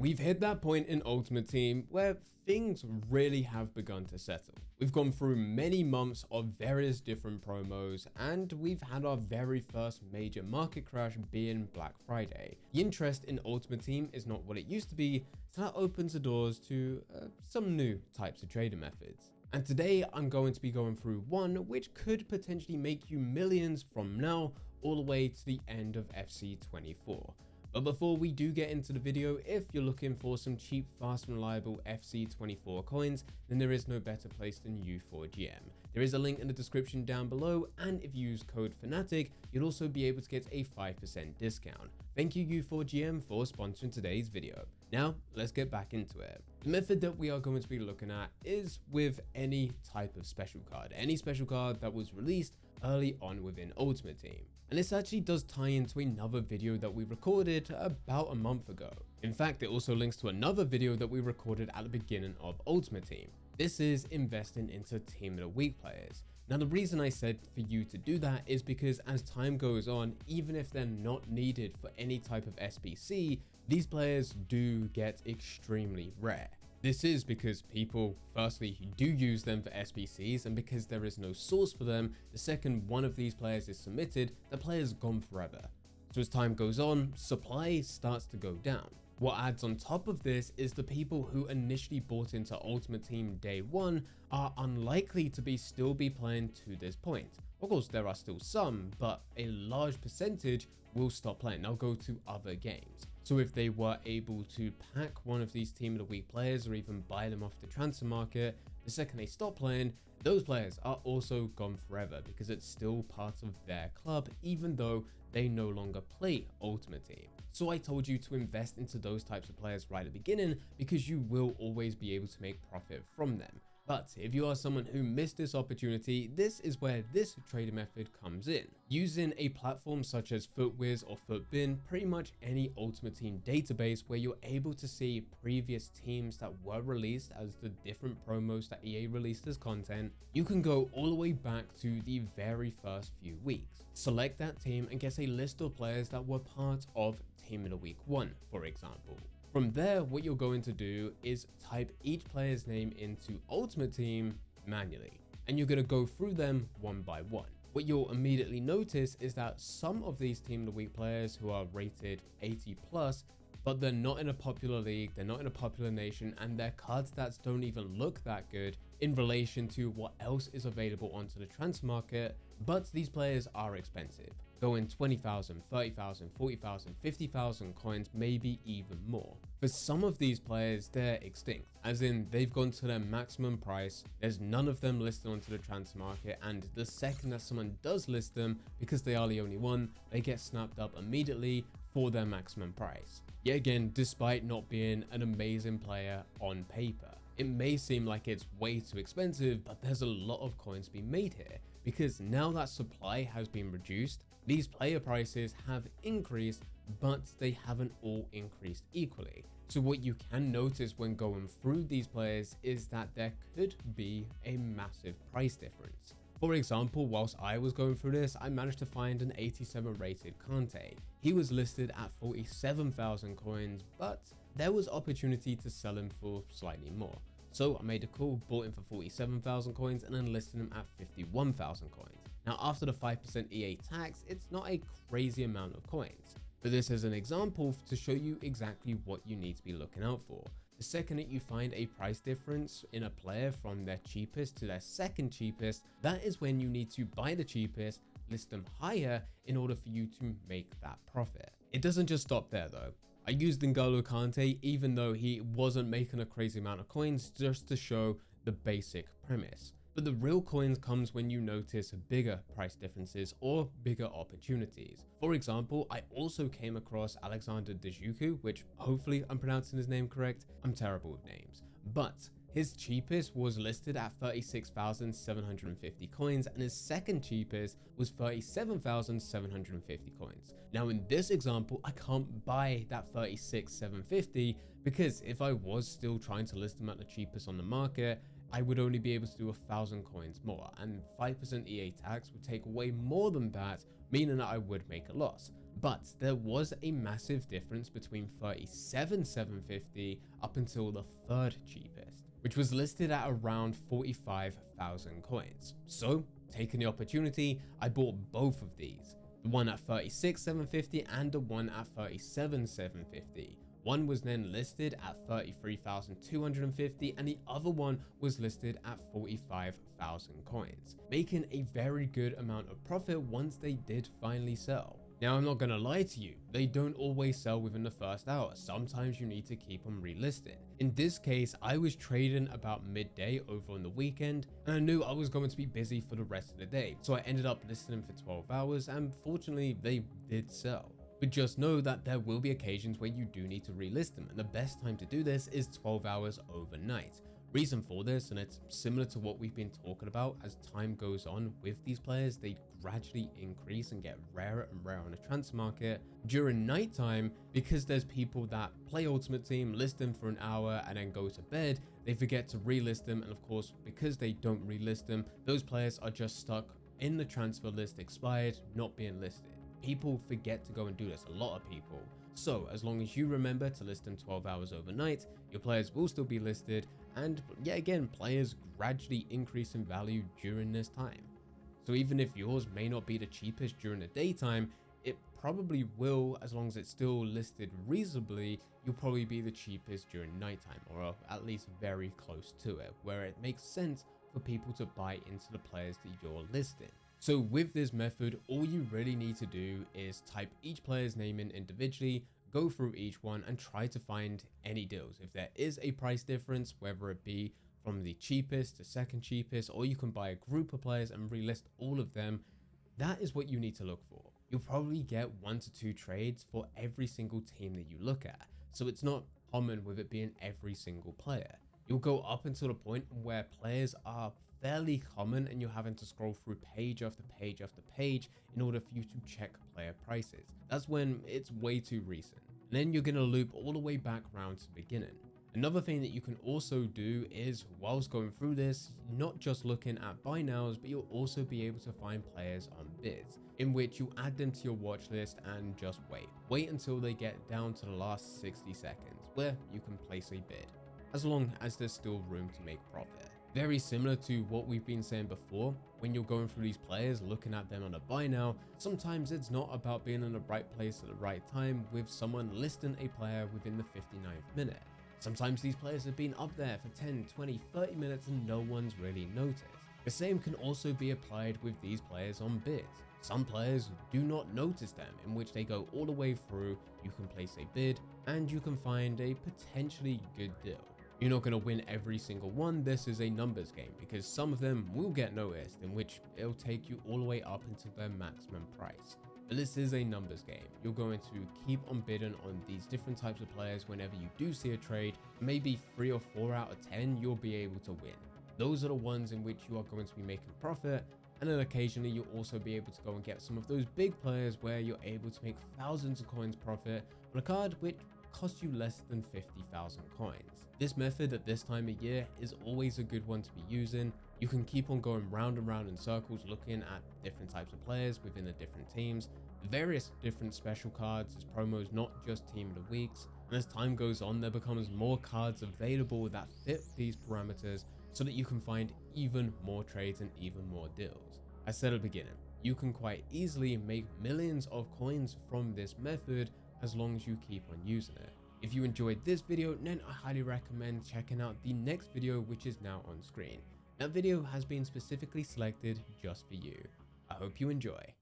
We've hit that point in Ultimate Team where things really have begun to settle. We've gone through many months of various different promos, and we've had our very first major market crash being Black Friday. The interest in Ultimate Team is not what it used to be, so that opens the doors to some new types of trading methods. And today I'm going to be going through one which could potentially make you millions from now all the way to the end of FC 24. But before we do get into the video, if you're looking for some cheap, fast and reliable FC24 coins, then there is no better place than U4GM. There is a link in the description down below, and if you use code Fanatic, you'll also be able to get a 5% discount. Thank you U4GM for sponsoring today's video. Now, let's get back into it. The method that we are going to be looking at is with any type of special card, any special card that was released early on within Ultimate Team. And this actually does tie into another video that we recorded about a month ago. In fact, it also links to another video that we recorded at the beginning of Ultimate Team. This is investing into Team of the Week players. Now, the reason I said for you to do that is because as time goes on, even if they're not needed for any type of SBC, these players do get extremely rare. This is because people, firstly, do use them for SBCs, and because there is no source for them, the second one of these players is submitted, the player's gone forever. So as time goes on, supply starts to go down. What adds on top of this is the people who initially bought into Ultimate Team day one are unlikely to still be playing to this point. Of course, there are still some, but a large percentage will stop playing. They'll go to other games. So if they were able to pack one of these Team of the Week players or even buy them off the transfer market, the second they stop playing, those players are also gone forever because it's still part of their club, even though they no longer play Ultimate Team. So I told you to invest into those types of players right at the beginning because you will always be able to make profit from them. But if you are someone who missed this opportunity, this is where this trading method comes in. Using a platform such as FootWiz or FootBin, pretty much any Ultimate Team database where you're able to see previous teams that were released as the different promos that EA released as content, you can go all the way back to the very first few weeks. Select that team and get a list of players that were part of Team of the Week 1, for example. From there, what you're going to do is type each player's name into Ultimate Team manually, and you're going to go through them one by one. What you'll immediately notice is that some of these Team of the Week players who are rated 80 plus, but they're not in a popular league, they're not in a popular nation, and their card stats don't even look that good in relation to what else is available onto the transfer market, but these players are expensive. Going 20,000, 30,000, 40,000, 50,000 coins, maybe even more. For some of these players, they're extinct, as in they've gone to their maximum price, there's none of them listed onto the transfer market, and the second that someone does list them, because they are the only one, they get snapped up immediately for their maximum price. Yet again, despite not being an amazing player on paper. It may seem like it's way too expensive, but there's a lot of coins to be made here, because now that supply has been reduced, these player prices have increased, but they haven't all increased equally. So what you can notice when going through these players is that there could be a massive price difference. For example, whilst I was going through this, I managed to find an 87 rated Kante. He was listed at 47,000 coins, but there was opportunity to sell him for slightly more. So I made a call, bought him for 47,000 coins and then listed him at 51,000 coins. Now after the 5% EA tax, it's not a crazy amount of coins. But this is an example to show you exactly what you need to be looking out for. The second that you find a price difference in a player from their cheapest to their second cheapest, that is when you need to buy the cheapest, list them higher in order for you to make that profit. It doesn't just stop there though. I used N'Golo Kante even though he wasn't making a crazy amount of coins, just to show the basic premise. But the real coins comes when you notice bigger price differences or bigger opportunities. For example, I also came across Alexander Djiku, which hopefully I'm pronouncing his name correct. I'm terrible with names, but his cheapest was listed at 36,750 coins and his second cheapest was 37,750 coins. Now in this example, I can't buy that 36,750 because if I was still trying to list them at the cheapest on the market, I would only be able to do 1,000 coins more, and 5% EA tax would take away more than that, meaning that I would make a loss. But there was a massive difference between 37,750 up until the third cheapest, which was listed at around 45,000 coins. So, taking the opportunity, I bought both of these. The one at 36,750 and the one at 37,750. One was then listed at 33,250 and the other one was listed at 45,000 coins, making a very good amount of profit once they did finally sell. Now, I'm not gonna lie to you, they don't always sell within the first hour. Sometimes you need to keep them relisted. In this case, I was trading about midday over on the weekend, and I knew I was going to be busy for the rest of the day. So I ended up listing them for 12 hours, and fortunately, they did sell. But just know that there will be occasions where you do need to relist them, and the best time to do this is 12 hours overnight. Reason for this, and it's similar to what we've been talking about, as time goes on with these players, they gradually increase and get rarer and rarer on the transfer market during nighttime, because there's people that play Ultimate Team, list them for an hour and then go to bed. They forget to relist them, and of course, because they don't relist them, those players are just stuck in the transfer list, expired, not being listed. People forget to go and do this, a lot of people. So as long as you remember to list them 12 hours overnight, your players will still be listed, and yet again, players gradually increase in value during this time. So even if yours may not be the cheapest during the daytime, it probably will, as long as it's still listed reasonably, you'll probably be the cheapest during nighttime, or at least very close to it, where it makes sense for people to buy into the players that you're listing. So with this method, all you really need to do is type each player's name in individually, go through each one and try to find any deals. If there is a price difference, whether it be from the cheapest to second cheapest, or you can buy a group of players and relist all of them, that is what you need to look for. You'll probably get 1 to 2 trades for every single team that you look at. So it's not common with it being every single player. You'll go up until the point where players are fairly common and you're having to scroll through page after page after page in order for you to check player prices. That's when it's way too recent. And then you're going to loop all the way back around to the beginning. Another thing that you can also do is, whilst going through this, not just looking at buy nows, but you'll also be able to find players on bids, in which you add them to your watch list and just wait. Wait until they get down to the last 60 seconds, where you can place a bid, as long as there's still room to make profit. Very similar to what we've been saying before, when you're going through these players, looking at them on a buy now, sometimes it's not about being in the right place at the right time with someone listing a player within the 59th minute. Sometimes these players have been up there for 10, 20, 30 minutes and no one's really noticed. The same can also be applied with these players on bids. Some players do not notice them, in which they go all the way through, you can place a bid, and you can find a potentially good deal. You're not going to win every single one. This is a numbers game, because some of them will get noticed, in which it'll take you all the way up until their maximum price. But this is a numbers game. You're going to keep on bidding on these different types of players. Whenever you do see a trade, maybe 3 or 4 out of 10, you'll be able to win. Those are the ones in which you are going to be making profit. And then occasionally you'll also be able to go and get some of those big players where you're able to make thousands of coins profit on a card which costs you less than 50,000 coins. This method at this time of year is always a good one to be using. You can keep on going round and round in circles, looking at different types of players within the different teams, various different special cards as promos, not just team of the weeks. And as time goes on, there becomes more cards available that fit these parameters so that you can find even more trades and even more deals. As said at the beginning, you can quite easily make millions of coins from this method as long as you keep on using it. If you enjoyed this video, then I highly recommend checking out the next video, which is now on screen. That video has been specifically selected just for you. I hope you enjoy.